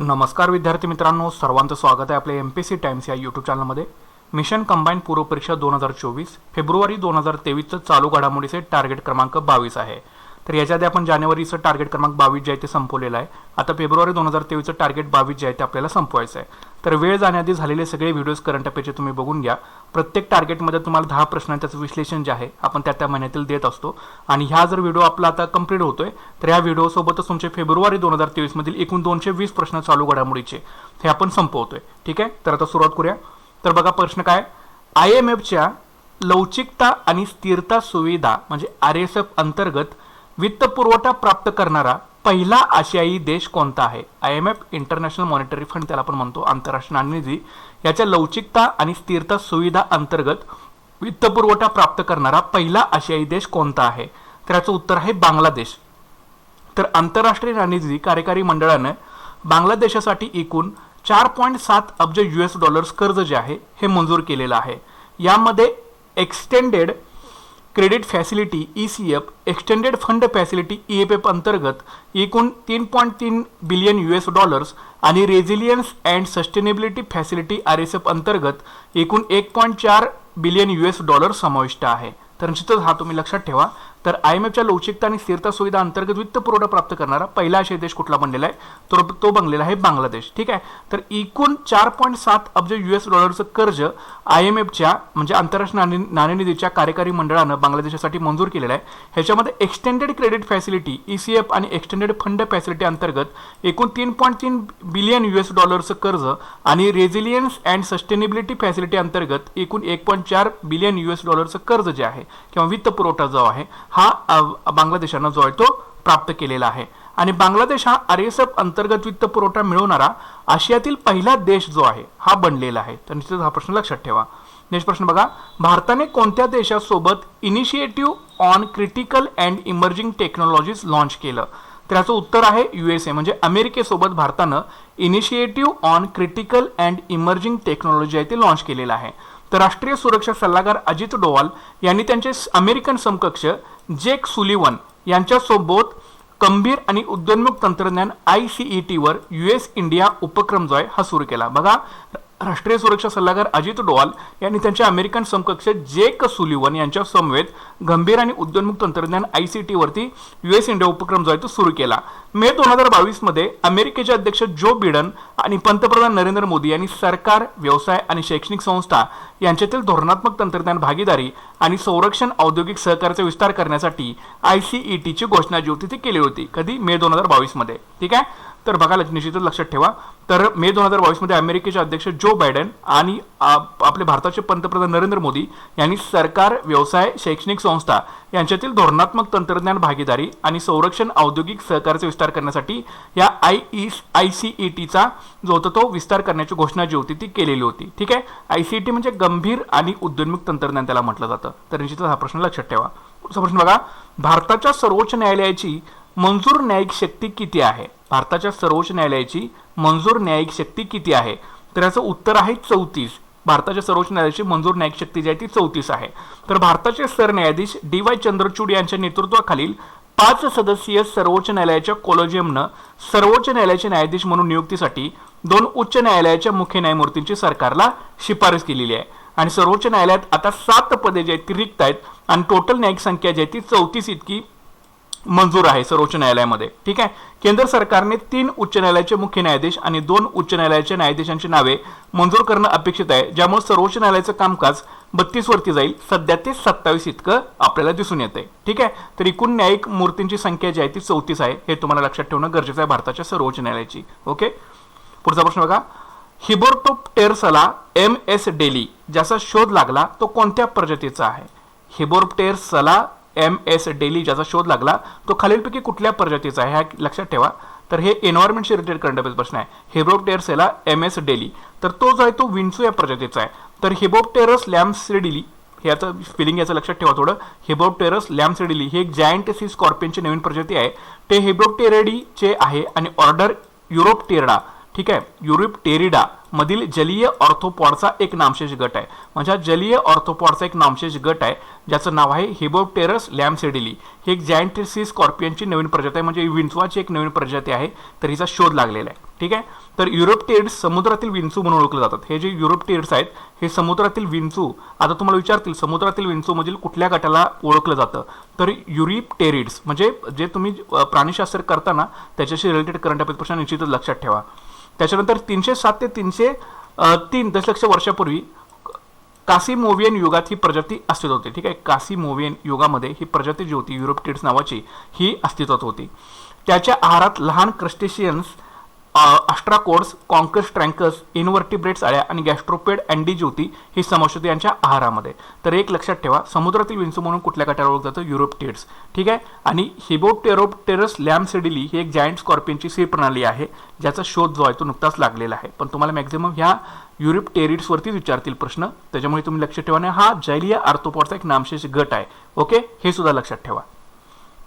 नमस्कार विद्यार्थी मित्रांनो, सर्वांचं स्वागत आहे आपल्या एमपीसी टाइम्स या यूट्यूब चॅनलमध्ये। मिशन कंबाईन पूर्व परीक्षा 2024 फेब्रुवारी 2023चं चालू घडामोडीचे टार्गेट क्रमांक 22 आहे। तर याच्या आधी आपण जानेवारीचं टार्गेट क्रमांक 22 जे आहे ते संपवलेलं आहे। आता फेब्रुवारी 2023चं टार्गेट 22 जे आहे ते आपल्याला संपवायचं आहे। तर वेळ जाण्याआधी झालेले सगळे व्हिडिओज करंट अफेअरचे तुम्ही बघून घ्या। प्रत्येक टार्गेटमध्ये तुम्हाला 10 प्रश्नांचं विश्लेषण जे आहे आपण त्या महिन्यातील देत असतो। आणि ह्या जर व्हिडिओ आपला आता कंप्लीट होतोय तर या व्हिडिओ सोबतच तुमचे फेब्रुवारी 2023 मधील एकूण 220 प्रश्न चालू घडामोडीचे हे आपण संपवतोय। ठीक आहे, तर आता सुरुवात करूया। तर बघा प्रश्न काय, IMFच्या लवचिकता आणि स्थिरता सुविधा म्हणजे RSF अंतर्गत वित्त पुरवठा प्राप्त करणारा पहिला आशियाई देश कोणता आहे? IMF इंटरनॅशनल मॉनिटरी फंड त्याला आपण म्हणतो, आंतरराष्ट्रीय नाणेनिधी, याच्या लवचिकता आणि स्थिरता सुविधा अंतर्गत वित्त पुरवठा प्राप्त करणारा पहिला आशियाई देश कोणता आहे? तर याचं उत्तर आहे बांगलादेश। तर आंतरराष्ट्रीय नाणेनिधी कार्यकारी मंडळाने बांगलादेशासाठी एकूण 4.7 अब्ज US डॉलर्स कर्ज जे आहे हे मंजूर केलेलं आहे। यामध्ये extended credit facility ECF, extended fund facility EFF अंतर्गत एकूण 3.3 बिलियन US डॉलर्स आणि resilience and sustainability facility RSF अंतर्गत एकूण 1.4 बिलियन US डॉलर्स समाविष्ट आहे। तर निश्चितच हा तुम्ही लक्षात ठेवा। तर IMFच्या लवचिकता आणि स्थिरता सुविधा अंतर्गत वित्त पुरवठा प्राप्त करणारा पहिला आशियाई देश कुठला बनलेला आहे? तर तो बनलेला आहे बांगलादेश। ठीक आहे, तर एकूण 4.7 अब्ज US डॉलरचं कर्ज IMFच्या म्हणजे आंतरराष्ट्रीय नाणेनिधीच्या कार्यकारी मंडळानं बांगलादेशासाठी मंजूर केलेलं आहे। ह्याच्यामध्ये एक्सटेंडेड क्रेडिट फॅसिलिटी ECF आणि एक्सटेंडेड फंड फॅसिलिटी अंतर्गत एकूण 3.3 बिलियन US डॉलरचं कर्ज आणि रेझिलियन्स अँड सस्टेनेबिलिटी फॅसिलिटी अंतर्गत एकूण 1.4 बिलियन US डॉलरचं कर्ज जे आहे किंवा वित्त पुरवठा जो आहे हा बांगलादेशानं जो आहे तो प्राप्त केलेला आहे। आणि बांगलादेश हा RSF अंतर्गत वित्त पुरवठा मिळवणारा आशियातील पहिला देश जो आहे हा बनलेला आहे। तर निश्चित हा प्रश्न लक्षात ठेवा। नेक्स्ट प्रश्न बघा, भारताने कोणत्या देशासोबत initiative on critical and emerging technologies launch केलं? तर याचं उत्तर आहे USA म्हणजे अमेरिकेसोबत भारतानं initiative on critical and emerging technology आहे ते लॉन्च केलेलं आहे। तर राष्ट्रीय सुरक्षा सल्लागार अजित डोवाल यांनी त्यांचे अमेरिकन समकक्ष जेक सुलिवन यांच्यासोबत गंभीर आणि उदयोन्मुख तंत्रज्ञान ICET वर US इंडिया उपक्रम जो आहे हा सुरू केला। बघा, राष्ट्रीय सुरक्षा सल्लागार अजित डोवाल यांनी त्यांच्या अमेरिकन समकक्ष जेक सुलिवन यांच्या समवेत गंभीर आणि उदयोन्मुख तंत्रज्ञान ICT वरती US इंडिया उपक्रम जो आहे तो सुरू केला। मे 2022 मध्ये अमेरिकेचे अध्यक्ष जो बिडन आणि पंतप्रधान नरेंद्र मोदी यांनी सरकार, व्यवसाय आणि शैक्षणिक संस्था यांच्यातील धोरणात्मक तंत्रज्ञान भागीदारी आणि संरक्षण औद्योगिक सहकार्याचा विस्तार करण्यासाठी ICET ची घोषणा जी होती ती केली होती। कधी? मे 2022 मध्ये। ठीक आहे, तर बघा निश्चितच लक्षात ठेवा। तर मे 2022 मध्ये अमेरिकेचे अध्यक्ष जो बायडन आणि आपले भारताचे पंतप्रधान नरेंद्र मोदी यांनी सरकार, व्यवसाय, शैक्षणिक संस्था यांच्यातील धोरणात्मक तंत्रज्ञान भागीदारी आणि संरक्षण औद्योगिक सहकार्याचा विस्तार करण्यासाठी या ICET चा जो होता तो विस्तार करण्याची घोषणा जी होती ती केलेली होती। ठीक आहे, ICT म्हणजे गंभीर आणि उदयोन्मुख तंत्रज्ञान त्याला म्हटलं जातं। तर निश्चितच हा प्रश्न लक्षात ठेवा। पुढचा प्रश्न बघा, भारताच्या सर्वोच्च न्यायालयाची मंजूर न्यायिक शक्ती किती आहे? भारताच्या सर्वोच्च न्यायालयाची मंजूर न्यायिक शक्ती किती आहे? तर याचं उत्तर आहे 34। भारताच्या सर्वोच्च न्यायालयाची मंजूर न्यायिक शक्ती जी आहे ती 34 आहे। तर भारताचे सरन्यायाधीश DY चंद्रचूड यांच्या नेतृत्वाखालील 5 सदस्यीय सर्वोच्च न्यायालयाच्या कोलेजियमनं सर्वोच्च न्यायालयाचे न्यायाधीश म्हणून नियुक्तीसाठी 2 उच्च न्यायालयाच्या मुख्य न्यायमूर्तींची सरकारला शिफारस केलेली आहे। आणि सर्वोच्च न्यायालयात आता 7 पदे जी आहेत ती रिक्त आहेत आणि टोटल न्यायिक संख्या जी आहे ती 34 इतकी मंजूर आहे सर्वोच्च न्यायालयामध्ये। ठीक आहे, केंद्र सरकारने 3 उच्च न्यायालयाचे मुख्य न्यायाधीश आणि 2 उच्च न्यायालयाच्या न्यायाधीशांची नावे मंजूर करणं अपेक्षित आहे, ज्यामुळे सर्वोच्च न्यायालयाचं कामकाज 32 वरती जाईल। सध्या ते 27 इतकं आपल्याला दिसून येतंय। ठीक आहे, तर एकूण न्यायिक मूर्तींची संख्या जी आहे ती 34 आहे, हे तुम्हाला लक्षात ठेवणं गरजेचं आहे भारताच्या सर्वोच्च न्यायालयाची। ओके, पुढचा प्रश्न बघा, हिबोर्टोप्टेरसला MS डेली ज्याचा शोध लागला तो कोणत्या प्रजातीचा आहे? हिबोर्टोप्टेरसला MS डेली ज्याचा शोध लागला तो खालीलपैकी कुठल्या प्रजातीचा आहे? हा लक्षात ठेवा। तर हे एन्व्हायरमेंटशी रिलेटेड करंट अफेअर्स प्रश्न आहे। हिबोर्टोप्टेरसला MS डेली, तर तो जो आहे तो विंचू या प्रजातीचा आहे। तर हिबोप्टेरस लॅम्प्सिडिली हे याचं स्पेलिंग याचं लक्षात ठेवा थोडं। हिबोप्टेरस लॅम्प्सिडिली ही एक जायंट सी स्कॉर्पियनची नवीन प्रजाती आहे। ते हिबोप्टेरिडीचे आहे आणि ऑर्डर युरोप्टेरिडा, ठीक आहे, युरोप्टेरिडा मधील जलीय ऑर्थोपॉडचा एक नामशेष गट आहे। म्हणजे जलीय ऑर्थोपॉडचा एक नामशेष गट आहे ज्याचं नाव आहे हिबोप्टेरस लॅम्प्सिडिली। ही एक जायंट सी स्कॉर्पियनची नवीन प्रजाती आहे, म्हणजे विंचवाची एक नवीन प्रजाती आहे। तर हिचा शोध लागलेला आहे। ठीक आहे. तर युरोप्टेरिड्स समुद्रातील विंचू म्हणून ओळखले जातात. हे जे युरोप्टेरिड्स आहेत हे समुद्रातील विंचू, आता तुम्हाला विचारतील समुद्रातील विंचू मधील कुठल्या गटाला ओळखलं जातं, तर युरोप्टेरिड्स म्हणजे जे तुम्ही प्राणीशास्त्र करताना त्याच्याशी रिलेटेड करंट अफेअर्स प्रश्न निश्चितच लक्षात ठेवा. त्याच्यानंतर 307 ते 303 दशलक्ष वर्षापूर्वी कासिमोवियन युगात ही प्रजाती अस्तित्वात होती. ठीक आहे. कासिमोवियन युगामध्ये ही प्रजाती जी होती युरोप्टेरिड्स नावाची ही अस्तित्वात होती. त्याच्या आहारात लहान क्रस्टेशियन्स, ऑस्ट्राकोड्स, कॉन्कस ट्रँकस, इन्व्हर्टिब्रेट्स आळ्या आणि गॅस्ट्रोपेड अँडी जी होती ही समावेश होती यांच्या आहारामध्ये. तर एक लक्षात ठेवा, समुद्रातील विंचू म्हणून कुठल्या गटाला ओळखलं जातं, युरोप्टेरिड्स. ठीक आहे. आणि हिबोप्टेरोप्टेरस लॅम्पसेडिली ही एक जायंट स्कॉर्पियनची सी प्रणाली आहे ज्याचा शोध जो आहे तो नुकताच लागलेला आहे. पण तुम्हाला मॅक्झिमम ह्या युरोप्टेरिड्स वरती विचारतील प्रश्न, त्याच्यामुळे तुम्ही लक्षात ठेवा. हा जैलिया आर्थ्रोपॉडचा एक नामशेष गट आहे. ओके, हे सुद्धा लक्षात ठेवा.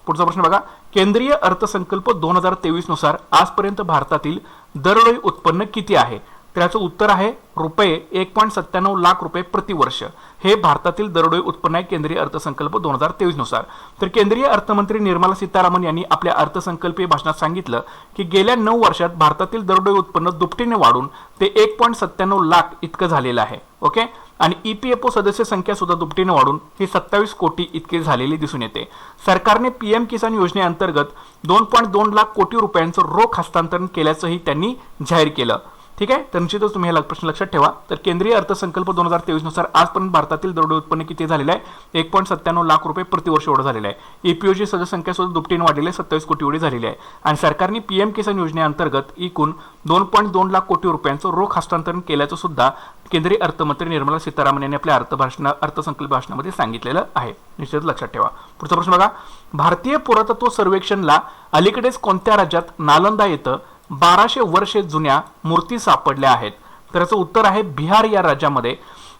पुढचा प्रश्न बघा, केंद्रीय अर्थसंकल्प 2023 नुसार आजपर्यंत भारतातील दरडोई उत्पन्न किती आहे? तर याचं उत्तर आहे रुपये 1.97 लाख रुपये प्रतिवर्ष. हे भारतातील दरडोई उत्पन्न आहे केंद्रीय अर्थसंकल्प 2023 नुसार. तर केंद्रीय अर्थमंत्री निर्मला सीतारामन यांनी आपल्या अर्थसंकल्पीय भाषणात सांगितलं की गेल्या 9 वर्षात भारतातील दरडोई उत्पन्न दुपटीने वाढून ते 1.97 लाख इतकं झालेलं आहे. ओके. आणि EPFO सदस्य संख्या सुद्धा दुपटीने वाढून ही 27 कोटी इतकी झालेली दिसून येते. सरकारने PM किसान योजनेअंतर्गत 2.2 लाख कोटी रुपयांचं रोख हस्तांतरण केल्याचंही त्यांनी जाहीर केलं. ठीक आहे. तर निश्चितच तुम्ही हे प्रश्न लक्षात ठेवा. तर केंद्रीय अर्थसंकल्प 2023 नुसार आजपर्यंत भारतातील दरडोई उत्पन्न किती झालेलं आहे? 1.97 लाख रुपये प्रतिवर्ष एवढं झालेलं आहे. EPOची सदस्य संख्या सुद्धा दुपटीने वाढलेली आहे, 27 कोटी एवढी झालेली आहे. आणि सरकारने PM किसान योजनेअंतर्गत एकूण 2.2 लाख कोटी रुपयांचं रोख हस्तांतरण केल्याचं सुद्धा केंद्रीय अर्थमंत्री निर्मला सीतारामन यांनी आपल्या अर्थसंकल्प भाषणामध्ये सांगितलेलं आहे. निश्चित लक्षात ठेवा. पुढचा प्रश्न बघा, भारतीय पुरातत्व सर्वेक्षणला अलीकडेच कोणत्या राज्यात नालंदा येतं 1200 वर्षे जुन्या मूर्ती सापडल्या आहेत? तर याचं उत्तर आहे बिहार या राज्यामध्ये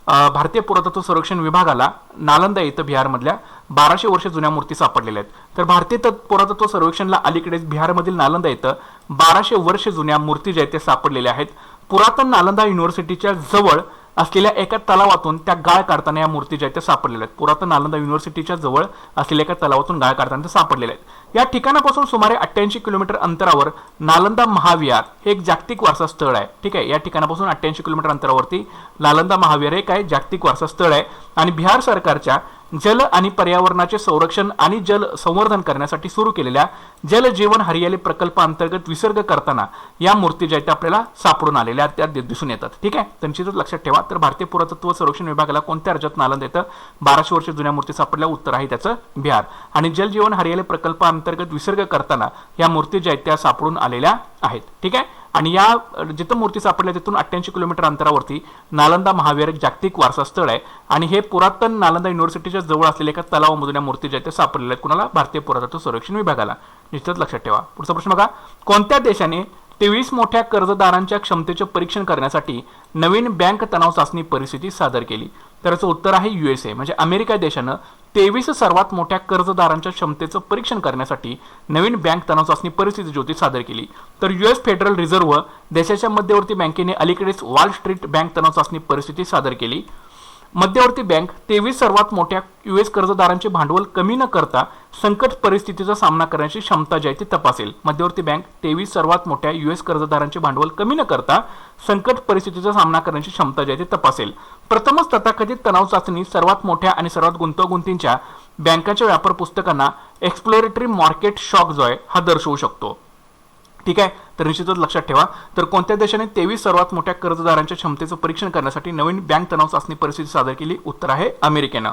भारतीय पुरातत्व सर्वेक्षण विभागाला नालंदा येथे बिहारमधल्या 1200 वर्ष जुन्या मूर्ती सापडलेल्या आहेत. तर भारतीय पुरातत्व सर्वेक्षणला अलीकडेच बिहारमधील नालंदा येथे 1200 वर्ष जुन्या मूर्ती ज्या आहेत त्या सापडलेल्या आहेत. पुरातन नालंदा युनिव्हर्सिटीच्या जवळ असलेल्या एका तलावातून त्या गाळ काढताना या मूर्ती ज्या आहेत त्या सापडलेल्या आहेत. पुरातन नालंदा युनिव्हर्सिटीच्या जवळ असलेल्या एका तलावातून गाळ काढताना त्या सापडलेल्या आहेत. या ठिकाणापासून सुमारे 88 किलोमीटर अंतरावर नालंदा महाविहार हे एक जागतिक वारसा स्थळ आहे. ठीक आहे. या ठिकाणापासून 88 किलोमीटर अंतरावरती नालंदा महाविहार हे काय जागतिक वारसा स्थळ आहे. आणि बिहार सरकारच्या जल आणि पर्यावरणाचे संरक्षण आणि जल संवर्धन करण्यासाठी सुरू केलेल्या जल जीवन हरियाली प्रकल्पाअंतर्गत विसर्ग करताना या मूर्ती ज्या आहेत आपल्याला सापडून आलेल्या त्या दिसून येतात. ठीक आहे. तर निश्चितच लक्षात ठेवा. तर भारतीय पुरातत्व सर्वेक्षण विभागाला कोणत्या राज्यात नालंदा येतं 1200 वर्ष जुन्या मूर्ती सापडल्या? उत्तर आहे त्याचं बिहार. आणि जल जीवन हरियाली प्रकल्पाअंतर्गत विसर्ग करताना या मूर्ती ज्या आहेत त्या सापडून आलेल्या आहेत. ठीक आहे. आणि या जिथं मूर्ती सापडल्या तिथून 88 किलोमीटर अंतरावरती नालंदा महाविहार एक जागतिक वारसा स्थळ आहे. आणि हे पुरातन नालंदा युनिव्हर्सिटीच्या जवळ असलेल्या एका तलावामधून या मूर्ती ज्या आहेत त्या सापडलेल्या आहेत. कुणाला? भारतीय पुरातत्व सर्वेक्षण विभागाला. निश्चित लक्षात ठेवा. पुढचा प्रश्न बघा, कोणत्या देशाने 23 मोठ्या कर्जदारांच्या क्षमतेचे परीक्षण करण्यासाठी नवीन बँक तणाव चाचणी परिस्थिती सादर केली? तर याचं उत्तर आहे USA. म्हणजे अमेरिका देशानं 23 सर्वात मोठ्या कर्जदारांच्या क्षमतेचं परीक्षण करण्यासाठी नवीन बँक तणाव चाचणी परिस्थिती ज्योती सादर केली. तर US फेडरल रिझर्व्ह देशाच्या मध्यवर्ती बँकेने अलीकडेच वॉल स्ट्रीट बँक तणाव चाचणी परिस्थिती सादर केली. मध्यवर्ती बँक 23 सर्वात मोठ्या US कर्जदारांचे भांडवल कमी न करता संकट परिस्थितीचा सामना करण्याची क्षमता जी आहे ती तपासेल. मध्यवर्ती बँक 23 सर्वात मोठ्या US कर्जदारांचे भांडवल कमी न करता संकट परिस्थितीचा सामना करण्याची क्षमता जी आहे ती तपासेल. प्रथमच तथाकथित तणाव चाचणी सर्वात मोठ्या आणि सर्वात गुंतवणुकीच्या बँकांच्या व्यापार पुस्तकांना एक्सप्लोरेटरी मार्केट शॉक जो आहे हा दर्शवू शकतो. ठीक आहे. तर निश्चितच लक्षात ठेवा. तर कोणत्या देशाने 23 सर्वात मोठ्या कर्जदारांच्या क्षमतेचं परीक्षण करण्यासाठी नवीन बँक तणाव चाचणी परिस्थिती सादर केली? उत्तर आहे अमेरिकेनं.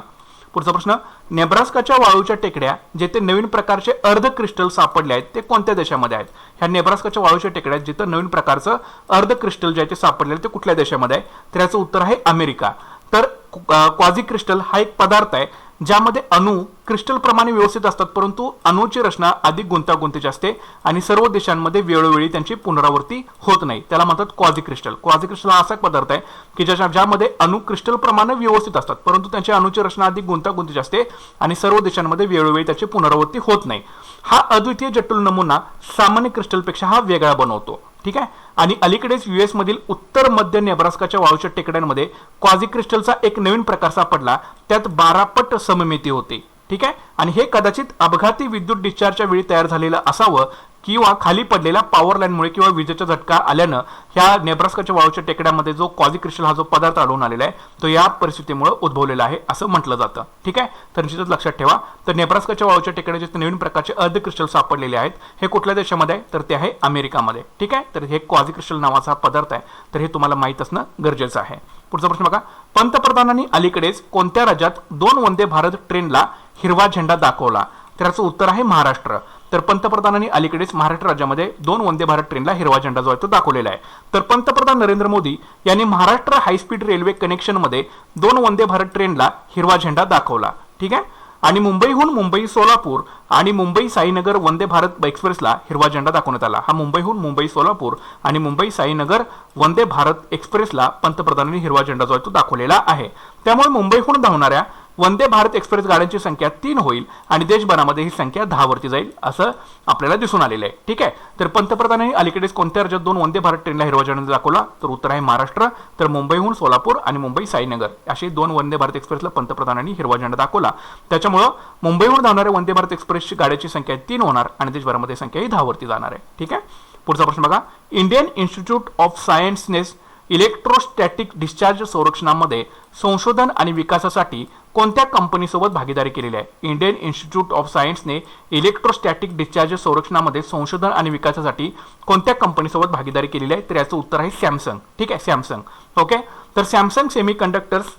पुढचा प्रश्न, नेब्रास्काच्या वाळूच्या टेकड्या जेथे नवीन प्रकारचे अर्ध क्रिस्टल सापडले आहेत ते कोणत्या देशामध्ये आहेत? ह्या नेब्रास्काच्या वाळूच्या टेकड्या जिथं नवीन प्रकारचं अर्ध क्रिस्टल जे आहे ते सापडले ते कुठल्या देशामध्ये आहे? तर याचं उत्तर आहे अमेरिका. तर क्वाझी क्रिस्टल हा एक पदार्थ आहे ज्यामध्ये अणू क्रिस्टल प्रमाणे व्यवस्थित असतात, परंतु अणूची रचना अधिक गुंतागुंतीची असते आणि सर्व देशांमध्ये वेळोवेळी त्यांची पुनरावृत्ती होत नाही. त्याला म्हणतात क्वाझी क्रिस्टल. क्वाझी क्रिस्टल हा असा पदार्थ आहे की ज्यामध्ये अणू क्रिस्टल प्रमाणे व्यवस्थित असतात, परंतु त्यांच्या अणूची रचना अधिक गुंतागुंतीची असते आणि सर्व देशांमध्ये वेळोवेळी त्याची पुनरावृत्ती होत नाही. हा अद्वितीय जटिल नमुना सामान्य क्रिस्टलपेक्षा हा वेगळा बनवतो. ठीक आहे. आणि अलीकडेच US मधील उत्तर मध्य नेब्रास्काच्या वाळूच्या टेकड्यांमध्ये क्वाझी क्रिस्टलचा एक नवीन प्रकार सापडला. त्यात 12 पट सममिती होते. ठीक आहे. आणि हे कदाचित अपघाती विद्युत डिस्चार्जच्या वेळी तयार झालेलं असावं किंवा खाली पडलेल्या पॉवर लाईनमुळे किंवा विजेचा झटका आल्यानं ह्या नेब्रास्काच्या वाळूच्या टेकड्यामध्ये जो क्वाझी क्रिस्टल हा जो पदार्थ आढळून आलेला आहे तो या परिस्थितीमुळे उद्भवलेला आहे असं म्हटलं जातं. ठीक आहे, तर निश्चितच लक्षात ठेवा. तर नेब्रास्काच्या वाळूच्या टेकड्याचे नवीन प्रकारचे अर्ध क्रिस्टल सापडलेले आहेत. हे कुठल्या देशामध्ये आहे तर ते आहे अमेरिकामध्ये. ठीक आहे, तर हे क्वाझी क्रिस्टल नावाचा पदार्थ आहे, तर हे तुम्हाला माहित असणं गरजेचं आहे. पुढचा प्रश्न बघा, पंतप्रधानांनी अलीकडेच कोणत्या राज्यात 2 वंदे भारत ट्रेनला हिरवा झेंडा दाखवला? तर याचं उत्तर आहे महाराष्ट्र. तर पंतप्रधानांनी अलीकडेच महाराष्ट्र राज्यामध्ये 2 वंदे भारत ट्रेनला हिरवा झेंडा जो आहे तो दाखवलेला आहे. तर पंतप्रधान नरेंद्र मोदी यांनी महाराष्ट्र हायस्पीड रेल्वे कनेक्शनमध्ये 2 वंदे भारत ट्रेनला हिरवा झेंडा दाखवला. ठीक आहे, आणि मुंबईहून मुंबई सोलापूर आणि मुंबई साईनगर वंदे भारत एक्सप्रेसला हिरवा झेंडा दाखवण्यात आला. हा मुंबईहून मुंबई सोलापूर आणि मुंबई साईनगर वंदे भारत एक्सप्रेसला पंतप्रधानांनी हिरवा झेंडा जो आहे तो दाखवलेला आहे. त्यामुळे मुंबईहून धावणाऱ्या वंदे भारत एक्सप्रेस गाड्यांची संख्या 3 होईल आणि देशभरामध्ये ही संख्या 10 वरती जाईल असं आपल्याला दिसून आलेलं आहे. ठीक आहे, तर पंतप्रधानांनी अलीकडेच कोणत्या राज्यात 2 वंदे भारत ट्रेनला हिरवा झेंडा दाखवला? तर उत्तर आहे महाराष्ट्र. तर मुंबईहून सोलापूर आणि मुंबई साईनगर अशी 2 वंदे भारत एक्सप्रेसला पंतप्रधानांनी हिरवा झेंडा दाखवला. त्याच्यामुळे मुंबईहून धावणाऱ्या वंदे भारत एक्सप्रेसची गाड्याची संख्या 3 होणार आणि देशभरामध्ये संख्या ही 10 वरती जाणार आहे. ठीक आहे, पुढचा प्रश्न बघा, इंडियन इन्स्टिट्यूट ऑफ सायन्सने इलेक्ट्रोस्टॅटिक डिस्चार्ज संरक्षणामध्ये संशोधन आणि विकासासाठी कोणत्या कंपनीसोबत भागीदारी केलेली आहे? इंडियन इन्स्टिट्यूट ऑफ सायन्सने इलेक्ट्रोस्टॅटिक डिस्चार्ज संरक्षणामध्ये संशोधन आणि विकासासाठी कोणत्या कंपनीसोबत भागीदारी केलेली आहे? तर याचं उत्तर आहे सॅमसंग. ठीक आहे, सॅमसंग. ओके, तर सॅमसंग सेमीकंडक्टर्स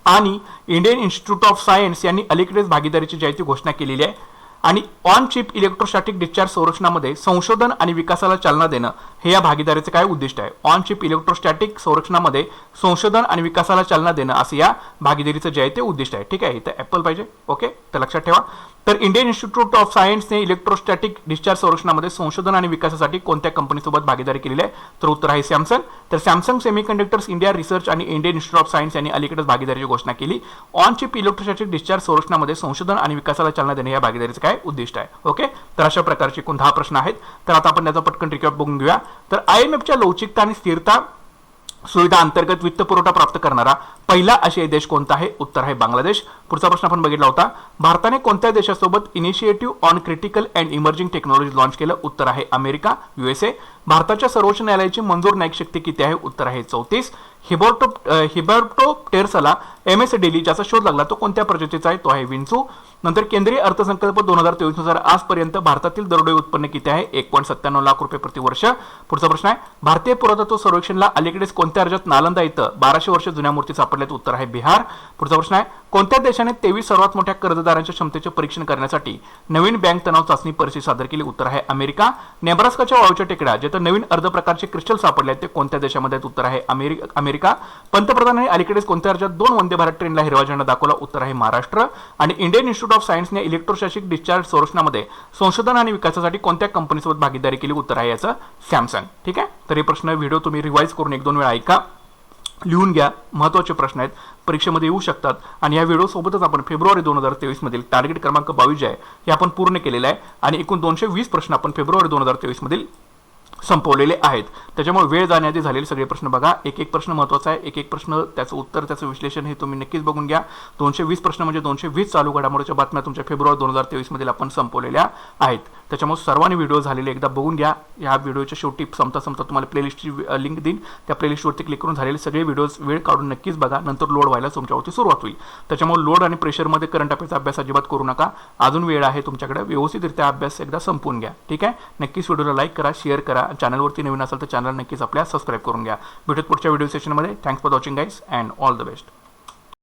आणि इंडियन इन्स्टिट्यूट ऑफ सायन्स यांनी अलीकडेच भागीदारीची जी आहे ती घोषणा केलेली आहे. आणि ऑन चिप इलेक्ट्रोस्टॅटिक डिस्चार्ज संरक्षणामध्ये संशोधन आणि विकासाला चालना देणं हे या भागीदारीचे काय उद्दिष्ट आहे? ऑन चिप इलेक्ट्रोस्टॅटिक संरक्षणामध्ये संशोधन आणि विकासाला चालना देणं असं या भागीदारीचं जे आहे ते उद्दिष्ट आहे. ठीक आहे, इथं ॲपल पाहिजे. ओके, तर लक्षात ठेवा. तर इंडियन इन्स्टिट्यूट ऑफ सायन्सने इलेक्ट्रोस्टॅटिक डिस्चार्ज संरक्षणामध्ये संशोधन आणि विकासासाठी कोणत्या कंपनीसोबत भागीदारी केलेली आहे? तर उत्तर आहे सॅमसंग. तर सॅमसंग सेमीकंडक्टर्स इंडिया रिसर्च आणि इंडियन इन्स्टिट्यूट ऑफ सायन्स यांनी अलीकडेच भागीदारीची घोषणा केली. ऑन चिप इलेक्ट्रोस्टॅटिक डिस्चार्ज संरक्षणामध्ये संशोधन आणि विकासाला चालना देणे या भागीदारीचं काय उद्दिष्ट आहे? ओके, तर अशा प्रकारचे एकूण 10 प्रश्न आहेत. तर आता आपण त्याचा पटकन रिकॅप बघून घेऊया. तर IMFच्या लवचिकता आणि स्थिरता सुविधा अंतर्गत वित्त पुरवठा प्राप्त करणारा पहिला आशियाई देश कोणता आहे? उत्तर आहे बांगलादेश. पुढचा प्रश्न आपण बघितला होता, भारताने कोणत्या देशासोबत initiative on critical and emerging technology launch केलं? उत्तर आहे अमेरिका, USA. भारताच्या सर्वोच्च न्यायालयाची मंजूर न्यायिक शक्ती किती आहे? उत्तर आहे 34. हिबर्टो टेरसला MS डेली ज्याचा शोध लागला तो कोणत्या प्रजातीचा आहे? तो आहे विंचू. नंतर केंद्रीय अर्थसंकल्प 2023 नुसार आजपर्यंत भारतातील दरडोई उत्पन्न किती आहे? 1.97 लाख रुपये प्रति वर्ष. पुढचा प्रश्न आहे, भारतीय पुरातत्व सर्वेक्षणला अलीकडेच कोणत्या राज्यात नालंदा इथं 1200 वर्ष जुन्या मूर्ती सापडल्यात? उत्तर आहे बिहार. पुढचा प्रश्न आहे, कोणत्या देशाने 23 सर्वात मोठ्या कर्जदारांच्या क्षमतेचे परीक्षण करण्यासाठी नवीन बँक तणाव चाचणी परीक्षे सादर केली? उत्तर आहे अमेरिका. नेब्रास्काच्या वाळूच्या टेकड्या जिथे नवीन अर्ध प्रकारचे क्रिस्टल सापडले आहेत ते कोणत्या देशामध्ये आहेत? उत्तर आहे अमेरिका. पंतप्रधानांनी अलीकडेच कोणत्या राज्यात 2 वंदे भारत ट्रेनला हिरवा झेंडा दाखवला? उत्तर आहे महाराष्ट्र. आणि इंडियन इन्स्टिट्यूट ऑफ सायन्सने इलेक्ट्रोस्टॅटिक डिस्चार्ज संरक्षणामध्ये संशोधन आणि विकासासाठी कोणत्या कंपनीसोबत भागीदारी केली? उत्तर आहे याचं सॅमसंग. ठीक आहे, तर हे प्रश्न व्हिडिओ तुम्ही रिवाइज करून 1-2 वेळा ऐका, लिहून घ्या. महत्त्वाचे प्रश्न आहेत, परीक्षेमध्ये येऊ शकतात. आणि या व्हिडिओ सोबतच आपण फेब्रुवारी 2023 मधील टार्गेट क्रमांक 22 जे आहे हे आपण पूर्ण केलेलं आहे आणि एकूण 220 प्रश्न आपण फेब्रुवारी 2023 मधील संपवलेले आहेत. त्याच्यामुळे वेळ जाण्याआधी झालेले सगळे प्रश्न बघा. एक प्रश्न महत्त्वाचा आहे, एक प्रश्न त्याचं उत्तर त्याचं विश्लेषण हे तुम्ही नक्कीच बघून घ्या. 220 प्रश्न म्हणजे 220 चालू घडामोडीच्या बातम्या तुमच्या फेब्रुवारी 2023 मधील आपण संपवलेल्या आहेत. त्याच्यामुळे सर्वांनी व्हिडिओ झालेले एकदा बघून घ्या. या व्हिडिओच्या शेवटी संपता तुम्हाला प्लेलिस्टची लिंक देईन, त्या प्लेलिस्टवरती क्लिक करून झालेले सगळे व्हिडिओज वेळ काढून नक्कीच बघा. नंतर लोड व्हायला तुमच्यावरती सुरुवात होईल. त्याच्यामुळे लोड आणि प्रेशरमध्ये करंट अफेअरचा अभ्यास अजिबात करू नका. अजून वेळ आहे तुमच्याकडे, व्यवस्थितरित्या अभ्यास एकदा संपवून घ्या. ठीक आहे, नक्कीच व्हिडिओला लाईक करा, शेअर करा. चॅनलवरती नवीन असेल तर चॅनल नक्कीच आपल्या सबस्क्राईब करून घ्या. भेटूत पुढच्या व्हिडिओ सेशनमध्ये. Thanks for watching guys and all the best.